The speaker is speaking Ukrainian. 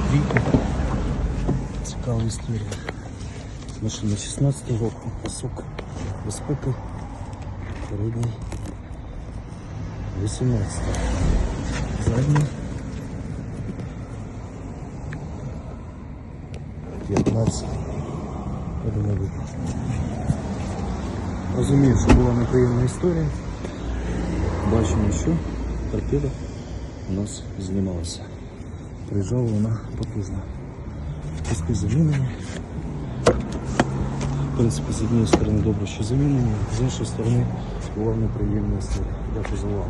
трійку. Цікава історія. Машина 16 року, пасок безпеки, передній 18, задній 15. Подумав. Розумію, що була неприємна історія. Бачимо, що торпеда у нас знімалася. Приїжджала вона потужно. Пуски замінені. В принципі, з однієї сторони добре, що замінені, з іншої сторони була неприємна історія. Дякую за увагу.